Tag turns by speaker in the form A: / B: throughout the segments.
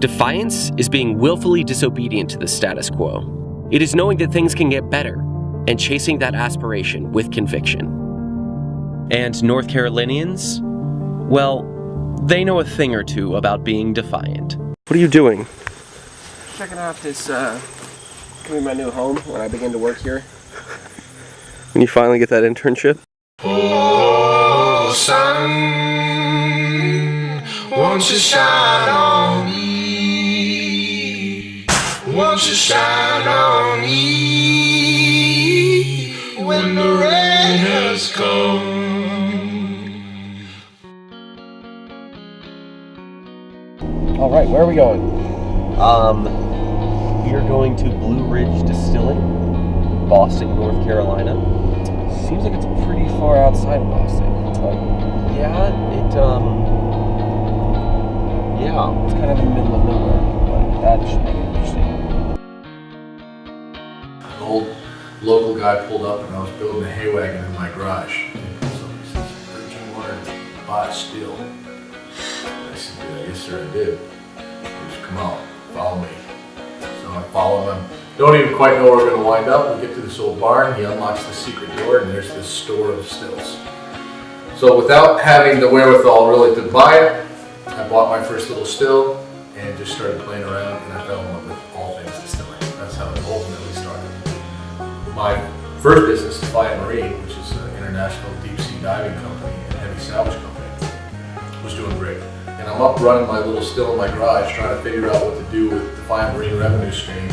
A: Defiance is being willfully disobedient to the status quo. It is knowing that things can get better and chasing that aspiration with conviction. And North Carolinians, well, they know a thing or two about being defiant. What are you doing?
B: Checking out this, gonna be my new home when I begin to work here.
A: When you finally get that internship?
C: Oh, sun, won't you shine on me? Won't you shine on me when the rain has come?
B: All right, where are we going?
A: We are going to Blue Ridge Distilling, Boston, North Carolina.
B: Seems like it's pretty far outside of Boston. But
A: Yeah,
B: it's kind of in the middle of nowhere, but that should make it interesting.
D: An old local guy pulled up and I was building a hay wagon in my garage. So he says, "Heard you wanted to buy a still." I said, "Yeah, yes sir, I did." He said, "Come on, follow me." So I follow him. Don't even quite know where we're going to wind up. We get to this old barn, he unlocks the secret door, and there's this store of stills. So without having the wherewithal really to buy it, I bought my first little still and just started playing around, and I fell in love with all things distilling. That's how it ultimately started. My first business, Defiant Marine, which is an international deep sea diving company and heavy salvage company, was doing great. And I'm up running my little still in my garage trying to figure out what to do with Defiant Marine revenue stream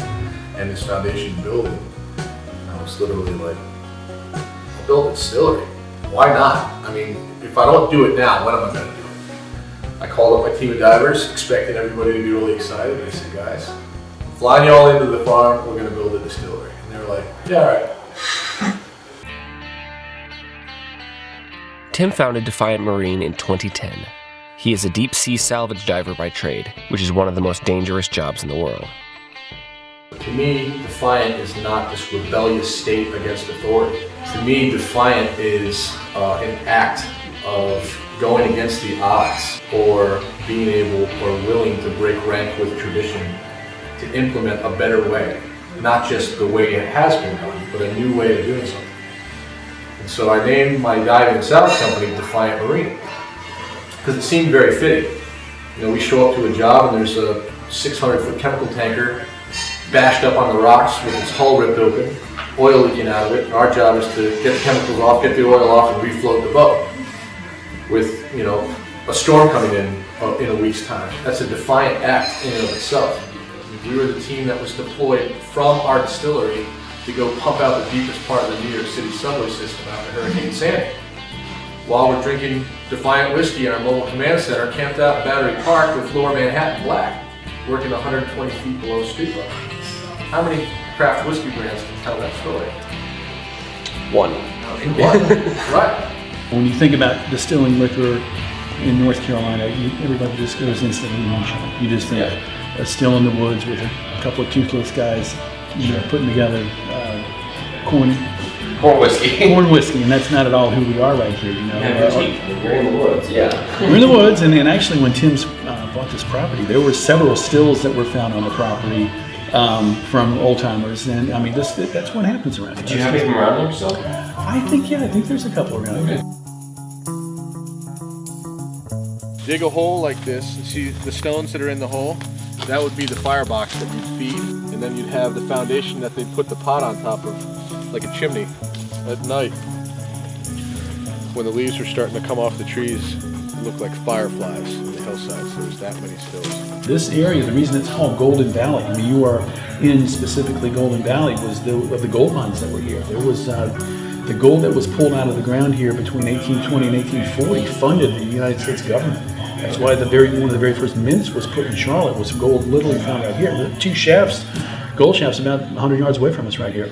D: and this foundation building. And I was literally like, I'll build a distillery. Why not? I mean, if I don't do it now, when am I going to do it? I called up my team of divers, expecting everybody to be really excited. And I said, guys, I'm flying you all into the farm, we're going to build a distillery. And they were like, yeah, all right.
A: Tim founded Defiant Marine in 2010. He is a deep sea salvage diver by trade, which is one of the most dangerous jobs in the world.
D: To me, Defiant is not this rebellious state against authority. To me, Defiant is an act of going against the odds, or being able or willing to break rank with tradition to implement a better way. Not just the way it has been done, but a new way of doing something. And so I named my diving and salvage company Defiant Marine, because it seemed very fitting. You know, we show up to a job and there's a 600-foot chemical tanker bashed up on the rocks with its hull ripped open, oil leaking out of it. And our job is to get the chemicals off, get the oil off, and refloat the boat. With, you know, a storm coming in a week's time. That's a defiant act in and of itself. We were the team that was deployed from our distillery to go pump out the deepest part of the New York City subway system after Hurricane Sandy. While we're drinking Defiant Whisky in our mobile command center, camped out in Battery Park with Lower Manhattan Black, working 120 feet below street level. How many craft whiskey brands can tell that story?
A: One.
D: Right.
E: When you think about distilling liquor in North Carolina, everybody just goes instantly emotional. You just think a still in the woods with a couple of toothless guys, putting together corn whiskey, and that's not at all who we are right here.
B: You're in the woods,
E: We're in the woods, and actually when Tim's bought this property, there were several stills that were found on the property from old timers, and I mean that's what happens around here.
B: Do you have anything around there yourself?
E: I think there's a couple around here.
D: Dig a hole like this, and see the stones that are in the hole? That would be the firebox that you'd feed, and then you'd have the foundation that they'd put the pot on top of, like a chimney, at night. When the leaves were starting to come off the trees, it looked like fireflies on the hillside, so there's that many stills.
E: This area, the reason it's called Golden Valley, I mean, you are in specifically Golden Valley, was the gold mines that were here. There was the gold that was pulled out of the ground here between 1820 and 1840 funded the United States government. That's why one of the very first mints was put in Charlotte was gold literally found out here. The two shafts, gold shafts, about 100 yards away from us right here.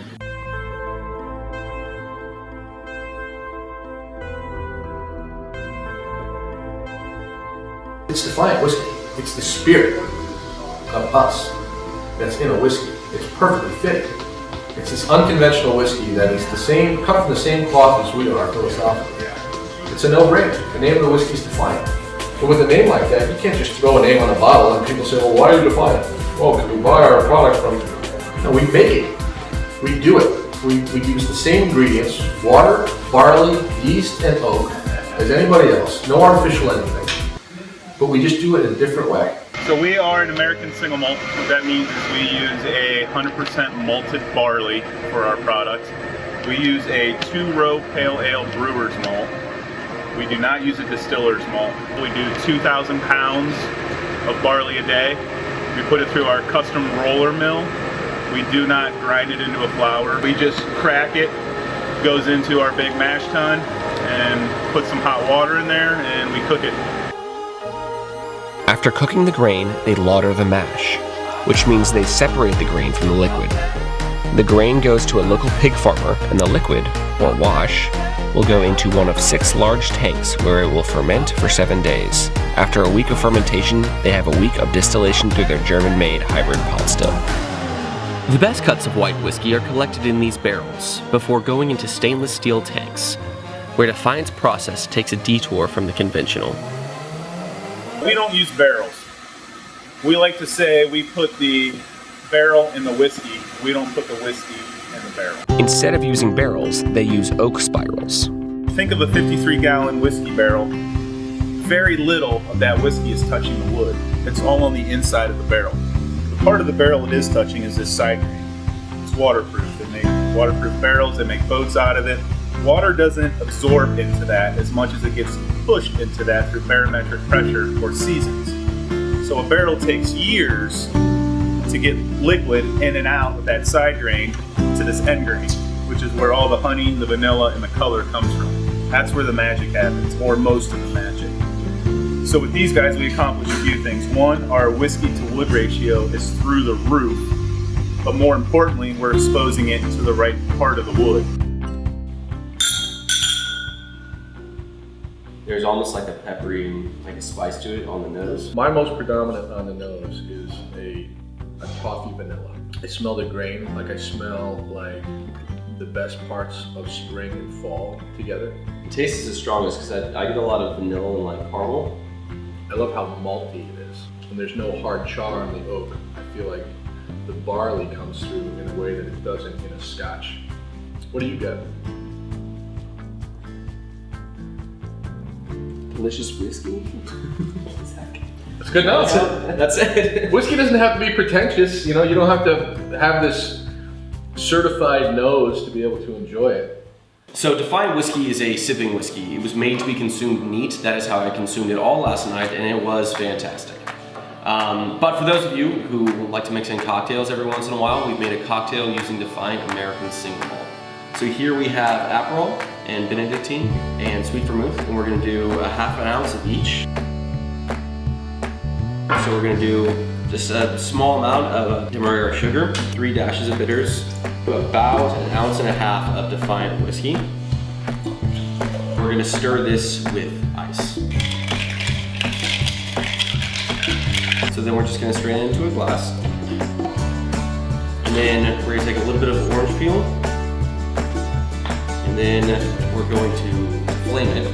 D: It's Defiant Whiskey. It's the spirit of us that's in a whiskey. It's perfectly fitting. It's this unconventional whiskey that is cut from the same cloth as we are philosophically. It's a no-brainer. The name of the whiskey is Defiant. And with a name like that, you can't just throw a name on a bottle and people say, well, why are you Defiant? Oh, because we buy our product from... No, we make it. We do it. We use the same ingredients, water, barley, yeast, and oak, as anybody else. No artificial anything. But we just do it in a different way.
F: So we are an American single malt. What that means is we use a 100% malted barley for our product. We use a 2-row pale ale brewer's malt. We do not use a distiller's malt. We do 2,000 pounds of barley a day. We put it through our custom roller mill. We do not grind it into a flour. We just crack it, goes into our big mash tun, and put some hot water in there, and we cook it.
A: After cooking the grain, they lauter the mash, which means they separate the grain from the liquid. The grain goes to a local pig farmer, and the liquid, or wash, will go into one of 6 large tanks where it will ferment for 7 days. After a week of fermentation, they have a week of distillation through their German-made hybrid pot still. The best cuts of white whiskey are collected in these barrels before going into stainless steel tanks, where Defiant's process takes a detour from the conventional.
F: We don't use barrels. We like to say we put the barrel in the whiskey. We don't put the whiskey in the barrel.
A: Instead of using barrels, they use oak spirals.
F: Think of a 53-gallon whiskey barrel. Very little of that whiskey is touching the wood. It's all on the inside of the barrel. The part of the barrel it is touching is this side grain. It's waterproof. They make waterproof barrels. They make boats out of it. Water doesn't absorb into that as much as it gets pushed into that through barometric pressure or seasons. So a barrel takes years to get liquid in and out of that side grain to this end grain, which is where all the honey, the vanilla, and the color comes from. That's where the magic happens, or most of the magic. So with these guys, we accomplish a few things. One, our whiskey to wood ratio is through the roof, but more importantly, we're exposing it to the right part of the wood.
B: There's almost like a peppery, like a spice to it on the nose.
D: My most predominant on the nose is a toffee vanilla. I smell the grain like I smell like the best parts of spring and fall together.
B: The taste is the strongest because I get a lot of vanilla and like caramel.
D: I love how malty it is. And there's no hard char on the oak. I feel like the barley comes through in a way that it doesn't in a scotch. What do you get?
B: Delicious whiskey.
D: That's good enough.
B: That's it.
D: Whiskey doesn't have to be pretentious. You know, you don't have to have this certified nose to be able to enjoy it.
B: So Defiant Whiskey is a sipping whiskey. It was made to be consumed neat. That is how I consumed it all last night, and it was fantastic. But for those of you who like to mix in cocktails every once in a while, we've made a cocktail using Defiant American Single Malt. So here we have Aperol and Benedictine and sweet vermouth, and we're gonna do a half an ounce of each. So we're gonna do just a small amount of Demerara sugar, 3 dashes of bitters, about 1.5 ounces of Defiant whiskey. We're gonna stir this with ice. So then we're just gonna strain it into a glass. And then we're gonna take a little bit of orange peel, and then we're going to flame it.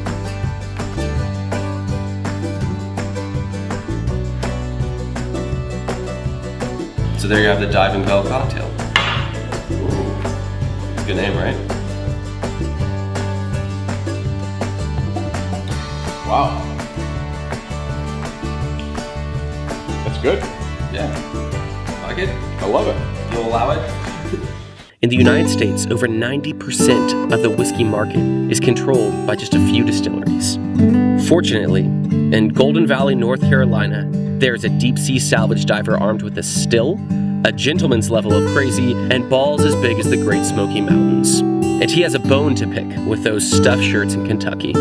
B: So there you have the Diving Bell cocktail. Ooh. Good name, right?
D: Wow. That's good.
B: Yeah. Like it?
D: I love it.
B: You'll allow it?
A: In the United States, over 90% of the whiskey market is controlled by just a few distilleries. Fortunately, in Golden Valley, North Carolina, there's a deep-sea salvage diver armed with a still, a gentleman's level of crazy, and balls as big as the Great Smoky Mountains. And he has a bone to pick with those stuffed shirts in Kentucky.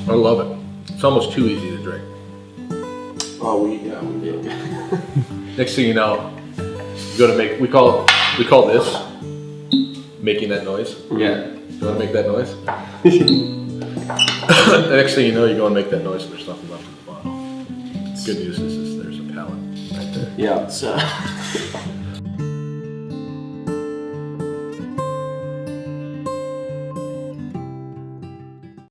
D: I love it. It's almost too easy to drink.
B: Oh, we did.
D: Next thing you know, you go to make, we call this making that noise.
B: Yeah.
D: You want to make that noise? The next thing you know, you go and make that noise and there's nothing left in the bottle. The good news is there's a palate right there.
B: Yeah.
G: So